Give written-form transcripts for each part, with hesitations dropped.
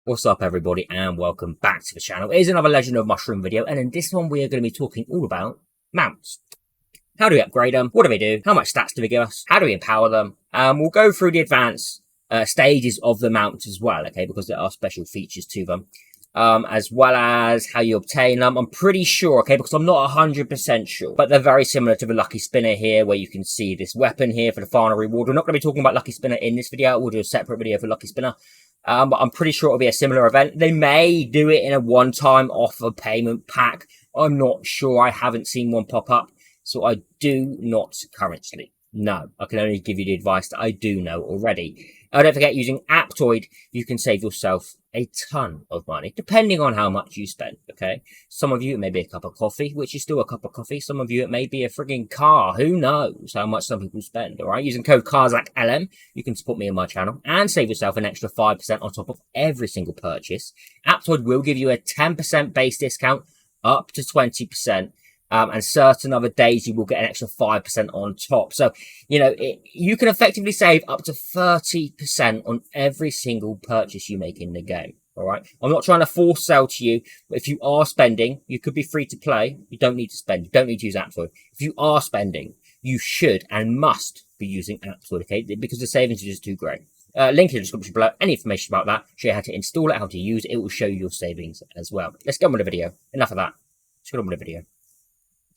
What's up everybody and welcome back to the channel. It is another Legend of Mushroom video, and in this one we are going to be talking all about mounts. How do we upgrade them? What do they do? How much stats do they give us? How do we empower them? We'll go through the advanced stages of the mounts as well, okay, because there are special features to them. As well as how you obtain them. I'm pretty sure, okay, because I'm not 100% sure, but they're very similar to the Lucky Spinner here, where you can see this weapon here for the final reward. We're not going to be talking about Lucky Spinner in this video. We'll do a separate video for Lucky Spinner. But I'm pretty sure it'll be a similar event. They may do it in a one-time offer payment pack. I'm not sure. I haven't seen one pop up, so I do not currently know. I can only give you the advice that I do know already. Don't forget, using Aptoide, you can save yourself a ton of money, depending on how much you spend, okay? Some of you, it may be a cup of coffee, which is still a cup of coffee. Some of you, it may be a frigging car. Who knows how much some people spend, all right? Using code carzak LM, you can support me on my channel and save yourself an extra 5% on top of every single purchase. Aptoide will give you a 10% base discount up to 20%. And certain other days you will get an extra 5% on top. So, you know, you can effectively save up to 30% on every single purchase you make in the game. All right. I'm not trying to force sell to you, but if you are spending, you could be free to play. You don't need to spend. You don't need to use Aptoide. If you are spending, you should and must be using Aptoide, okay? Because the savings are just too great. Link in the description below. Any information about that, show you how to install it, how to use it. It will show you your savings as well. Let's get on with the video. Enough of that. Let's get on with the video.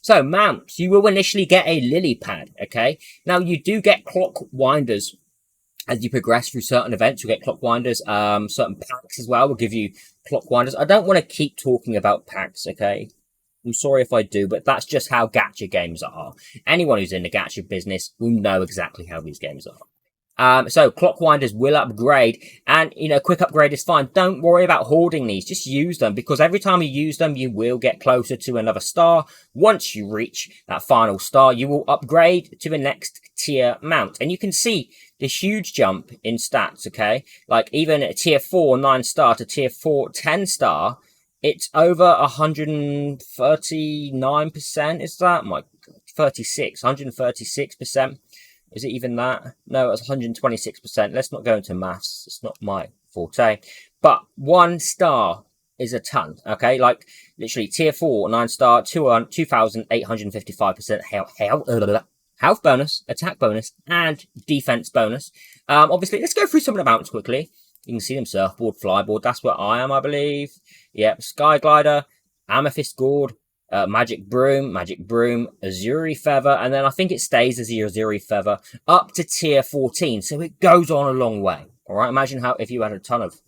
So, mounts, you will initially get a lily pad, okay? Now, you do get clock winders as you progress through certain events. You'll get clock winders. Certain packs as well will give you clock winders. I don't want to keep talking about packs, okay? I'm sorry if I do, but that's just how gacha games are. Anyone who's in the gacha business will know exactly how these games are. So clock winders will upgrade, and you know, quick upgrade is fine. Don't worry about hoarding these, just use them, because every time you use them you will get closer to another star. Once you reach that final star, you will upgrade to the next tier mount, and you can see the huge jump in stats, okay? Like even at tier 4 9 star to tier 4 10 star, it's over 139%. Is that my God, 136%? Is it even that? No, it's 126%. Let's not go into maths. It's not my forte. But 1 star is a ton, okay? Like, literally, tier 4, 9 star, 2,855% health bonus, attack bonus, and defense bonus. Obviously, let's go through some of the mounts quickly. You can see them: surfboard, flyboard. That's where I am, I believe. Yep, sky glider, amethyst gourd, magic broom, azuri feather, and then I think it stays as the azuri feather up to tier 14. So it goes on a long way. All right, imagine how if you had a ton of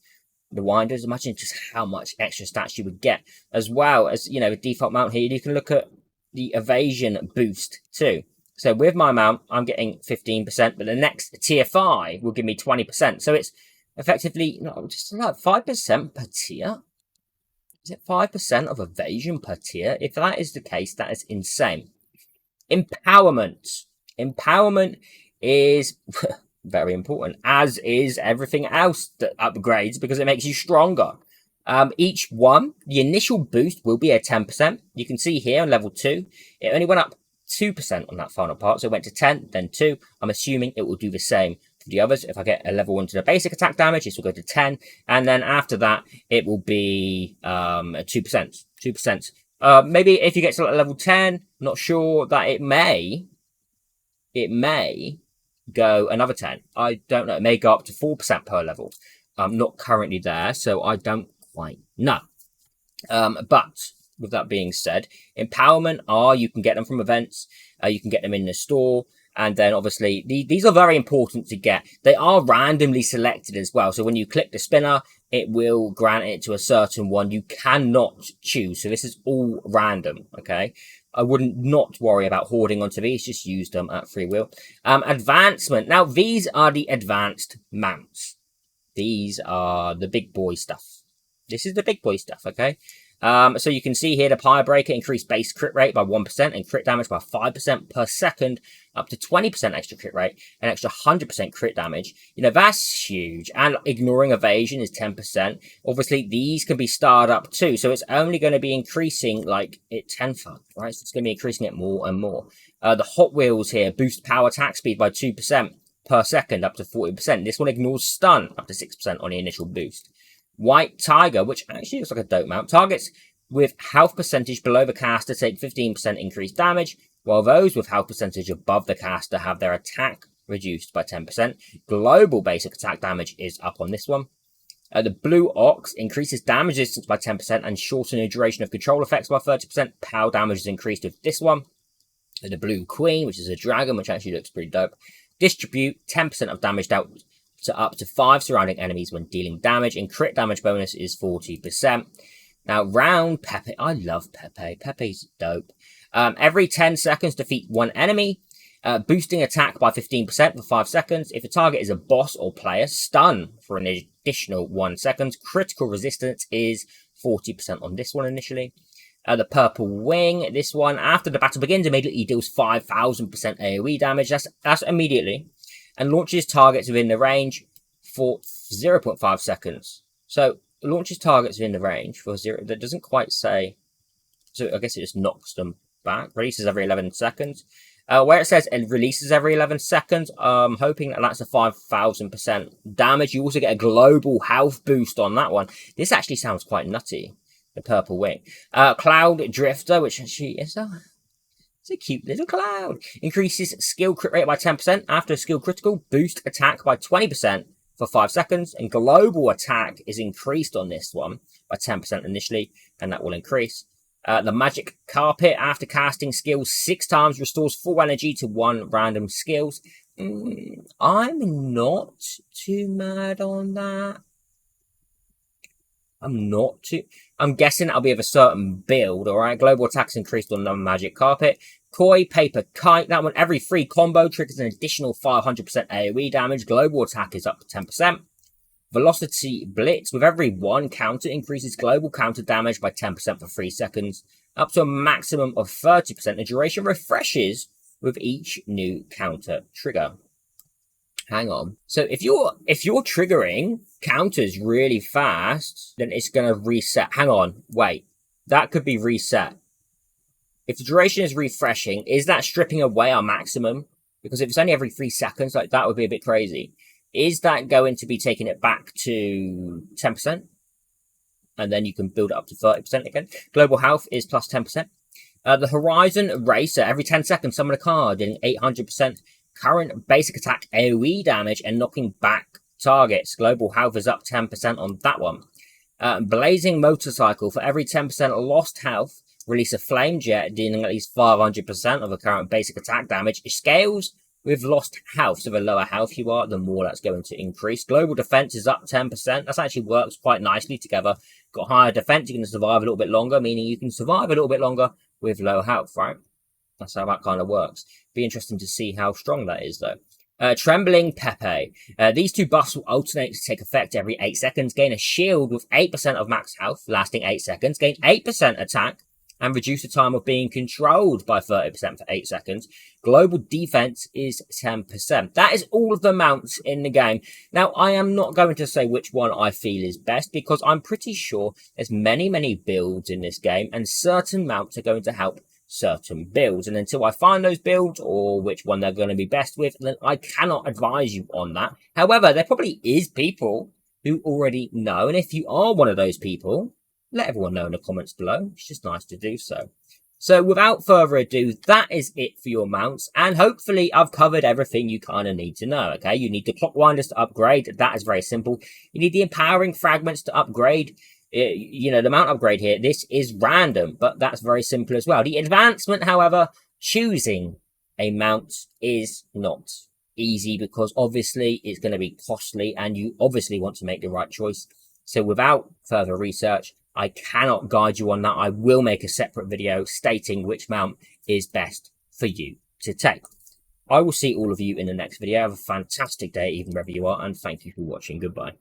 the winders, imagine just how much extra stats you would get, as well as, you know, the default mount here. You can look at the evasion boost too. So with my mount, I'm getting 15%, but the next tier 5 will give me 20%. So it's effectively just like 5% per tier. Is it 5% of evasion per tier? If that is the case, that is insane. Empowerment. Empowerment is very important, as is everything else that upgrades, because it makes you stronger. Each one, the initial boost will be a 10%. You can see here on level 2, it only went up 2% on that final part. So it went to 10, then 2. I'm assuming it will do the same for the others. If I get a level 1 to the basic attack damage, this will go to 10. And then after that, it will be 2%. 2%. Maybe if you get to level 10, not sure that it may go another 10. I don't know. It may go up to 4% per level. I'm not currently there, so I don't quite know. But with that being said, empowerment you can get them from events, you can get them in the store, and then obviously these are very important to get. They are randomly selected as well, so when you click the spinner, it will grant it to a certain one. You cannot choose, so this is all random, okay? I wouldn't not worry about hoarding onto these, just use them at free will. Advancement. Now, these are the advanced mounts. These are the big boy stuff. This is the big boy stuff, okay? So you can see here the Pyre Breaker increased base crit rate by 1% and crit damage by 5% per second, up to 20% extra crit rate, an extra 100% crit damage. You know, that's huge. And ignoring evasion is 10%. Obviously, these can be starred up too, so it's only going to be increasing like it tenfold, right? So it's going to be increasing it more and more. The Hot Wheels here boost power attack speed by 2% per second, up to 40%. This one ignores stun, up to 6% on the initial boost. White Tiger, which actually looks like a dope mount. Targets with health percentage below the caster take 15% increased damage, while those with health percentage above the caster have their attack reduced by 10%. Global basic attack damage is up on this one. The Blue Ox increases damage resistance by 10% and shorten the duration of control effects by 30%. Power damage is increased with this one. The Blue Queen, which is a dragon, which actually looks pretty dope. Distribute 10% of damage out to up to 5 surrounding enemies when dealing damage, and crit damage bonus is 40%. Now, round Pepe. I love Pepe. Pepe's dope. Every 10 seconds, defeat one enemy. Boosting attack by 15% for 5 seconds. If the target is a boss or player, stun for an additional 1 second. Critical resistance is 40% on this one initially. The Purple Wing, this one, after the battle begins, immediately deals 5,000% AoE damage. That's immediately. And launches targets within the range for 0.5 seconds. So, launches targets within the range for 0. That doesn't quite say. So, I guess it just knocks them back. Releases every 11 seconds. Where it says it releases every 11 seconds, I'm hoping that that's a 5,000% damage. You also get a global health boost on that one. This actually sounds quite nutty. The Purple Wing. Cloud Drifter, which actually is it's a cute little cloud. Increases skill crit rate by 10% after a skill critical. Boost attack by 20% for 5 seconds. And global attack is increased on this one by 10% initially, and that will increase. The Magic Carpet, after casting skills 6 times, restores full energy to 1 random skills. I'm not too mad on that. I'm guessing that'll be of a certain build, alright? Global attacks increased on the Magic Carpet. Koi Paper Kite, that one, every free combo triggers an additional 500% AoE damage. Global attack is up to 10%. Velocity Blitz, with every 1 counter, increases global counter damage by 10% for 3 seconds, up to a maximum of 30%. The duration refreshes with each new counter trigger. Hang on. So if you're triggering counters really fast, then it's going to reset. Hang on. Wait. That could be reset. If the duration is refreshing, is that stripping away our maximum? Because if it's only every 3 seconds, like that would be a bit crazy. Is that going to be taking it back to 10%? And then you can build it up to 30% again. Global health is plus 10%. The Horizon Racer, every 10 seconds, summon a card, dealing 800% current basic attack AoE damage and knocking back targets. Global health is up 10% on that one. Blazing Motorcycle, for every 10% lost health, release a flame jet, dealing at least 500% of the current basic attack damage. It scales with lost health, so the lower health you are, the more that's going to increase. Global defense is up 10%. That actually works quite nicely together. Got higher defense, you can survive a little bit longer, meaning you can survive a little bit longer with low health, right? That's how that kind of works. Be interesting to see how strong that is, though. Trembling Pepe. These 2 buffs will alternate to take effect every 8 seconds. Gain a shield with 8% of max health, lasting 8 seconds. Gain 8% attack, and reduce the time of being controlled by 30% for 8 seconds. Global defense is 10%. That is all of the mounts in the game. Now, I am not going to say which one I feel is best, because I'm pretty sure there's many builds in this game, and certain mounts are going to help certain builds. And until I find those builds, or which one they're going to be best with, then I cannot advise you on that. However, there probably is people who already know, and if you are one of those people, let everyone know in the comments below. It's just nice to do so. So without further ado, that is it for your mounts. And hopefully I've covered everything you kind of need to know, okay? You need the clock winders to upgrade. That is very simple. You need the empowering fragments to upgrade. You know, the mount upgrade here, this is random, but that's very simple as well. The advancement, however, choosing a mount is not easy, because obviously it's going to be costly and you obviously want to make the right choice. So without further research, I cannot guide you on that. I will make a separate video stating which mount is best for you to take. I will see all of you in the next video. Have a fantastic day, even wherever you are, and thank you for watching. Goodbye.